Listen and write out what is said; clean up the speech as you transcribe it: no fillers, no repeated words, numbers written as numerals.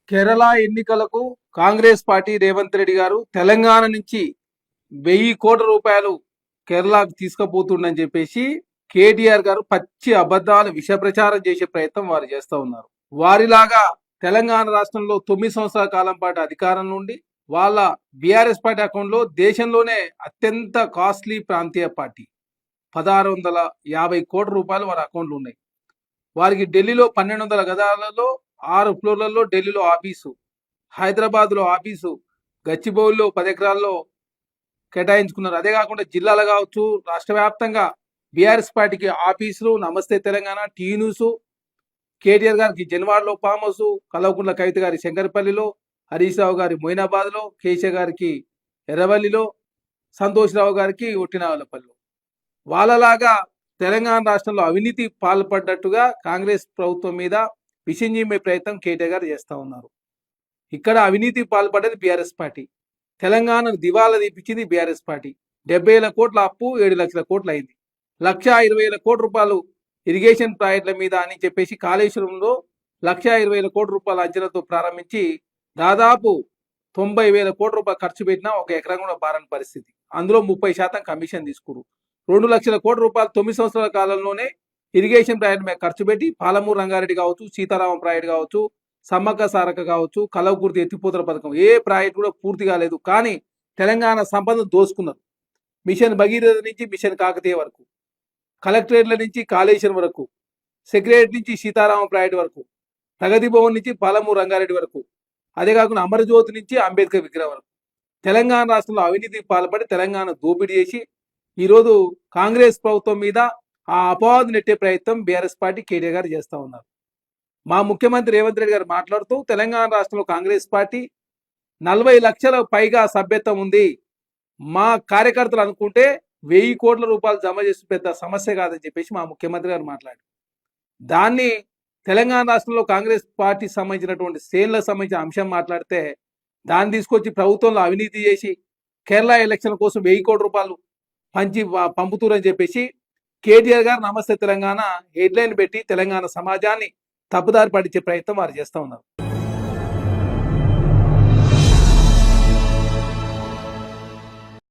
కేరళ ఎన్నికలకు కాంగ్రెస్ పార్టీ రేవంత్ రెడ్డి గారు తెలంగాణ నుంచి 1000 కోట్ల రూపాయలు కేరళకు తీసుకుపోతుండని చెప్పేసి కేటీఆర్ గారు పచ్చి అబద్ధాలు విష ప్రచారం చేసే ప్రయత్నం వారు చేస్తూ ఉన్నారు. వారిలాగా తెలంగాణ రాష్ట్రంలో 9 సంవత్సరాల కాలం పాటు అధికారం నుండి వాళ్ళ బీఆర్ఎస్ పార్టీ అకౌంట్లో దేశంలోనే అత్యంత కాస్ట్లీ ప్రాంతీయ పార్టీ 1650 కోట్ల రూపాయలు వారి అకౌంట్లు ఉన్నాయి. వారికి ఢిల్లీలో 1200 గదాలలో 6 ఫ్లోర్లలో ఢిల్లీలో ఆఫీసు, హైదరాబాద్లో ఆఫీసు, గచ్చిబౌలిలో 10 ఎకరాల్లో కేటాయించుకున్నారు. అదే కాకుండా జిల్లాలు కావచ్చు, రాష్ట్ర వ్యాప్తంగా బీఆర్ఎస్ పార్టీకి ఆఫీసులు, నమస్తే తెలంగాణ, టీ న్యూస్, కేటీఆర్ గారికి జన్వాడలో ఫామ్ హౌస్, కల్వకుంట్ల కవిత గారి శంకరపల్లిలో, హరీష్ రావు గారి మొయినాబాద్లో, కేశవ్ గారికి ఎర్రవల్లిలో, సంతోష్ రావు గారికి ఒట్టినావలపల్లిలో. వాళ్ళలాగా తెలంగాణ రాష్ట్రంలో అవినీతి పాల్పడ్డట్టుగా కాంగ్రెస్ ప్రభుత్వం మీద విషయం చిమ్మే ప్రయత్నం కేటీఆర్ గారు చేస్తూ ఉన్నారు. ఇక్కడ అవినీతి పాల్పడ్డది బీఆర్ఎస్ పార్టీ. తెలంగాణను దివాలా తీపించింది బీఆర్ఎస్ పార్టీ. 70,000 కోట్ల అప్పు 7 లక్షల కోట్లు అయింది. 1,20,000 కోట్ల రూపాయలు ఇరిగేషన్ ప్రాజెక్టుల మీద అని చెప్పేసి కాళేశ్వరంలో 1,20,000 కోట్ల రూపాయల అంచనాతో ప్రారంభించి దాదాపు 90,000 కోట్ల రూపాయలు ఖర్చు పెట్టినా ఒక ఎకరం కూడా బారని పరిస్థితి. అందులో 30% కమిషన్ తీసుకురు. 2 లక్షల కోట్ల రూపాయలు 9 సంవత్సరాల కాలంలోనే ఇరిగేషన్ ప్రాజెక్టు మీద ఖర్చు పెట్టి పాలమూరు రంగారెడ్డి కావచ్చు, సీతారామం ప్రాజెక్టు కావచ్చు, సమ్మక్క సారక్క కావచ్చు, కలవకుర్తి ఎత్తిపోతల పథకం ఏ ప్రాజెక్టు కూడా పూర్తి కాలేదు. కానీ తెలంగాణ సంపదను దోసుకున్నారు. మిషన్ భగీరథ నుంచి మిషన్ కాకతీయ వరకు, కలెక్టరేట్ల నుంచి కాళేశ్వరం వరకు, సెక్రటరీ నుంచి సీతారామం ప్రాజెక్టు వరకు, ప్రగతి భవన్ నుంచి పాలమూరు రంగారెడ్డి వరకు, అదే కాకుండా అమరజ్యోతి నుంచి అంబేద్కర్ విగ్రహం వరకు తెలంగాణ రాష్ట్రంలో అవినీతికి పాల్పడి తెలంగాణ దోపిడీ చేసి ఈరోజు కాంగ్రెస్ ప్రభుత్వం మీద ఆ అపవాదు నెట్టే ప్రయత్నం బీఆర్ఎస్ పార్టీ కేటీఆర్ గారు చేస్తూ ఉన్నారు. మా ముఖ్యమంత్రి రేవంత్ రెడ్డి గారు మాట్లాడుతూ తెలంగాణ రాష్ట్రంలో కాంగ్రెస్ పార్టీ 40 లక్షల పైగా సభ్యత్వం ఉంది. మా కార్యకర్తలు అనుకుంటే 1000 కోట్ల రూపాయలు జమ చేసి పెద్ద సమస్య కాదని చెప్పేసి మా ముఖ్యమంత్రి గారు మాట్లాడారు. దాన్ని తెలంగాణ రాష్ట్రంలో కాంగ్రెస్ పార్టీకి సంబంధించినటువంటి శ్రేణులకు సంబంధించిన అంశం మాట్లాడితే దాన్ని తీసుకొచ్చి ప్రభుత్వంలో అవినీతి చేసి కేరళ ఎలక్షన్ కోసం 1000 కోట్ల రూపాయలు పంపుతూరని చెప్పేసి కేటీఆర్ గారు నమస్తే తెలంగాణ హెడ్లైన్ పెట్టి తెలంగాణ సమాజాన్ని తప్పుదారి పట్టించే ప్రయత్నం వారు చేస్తూ ఉన్నారు.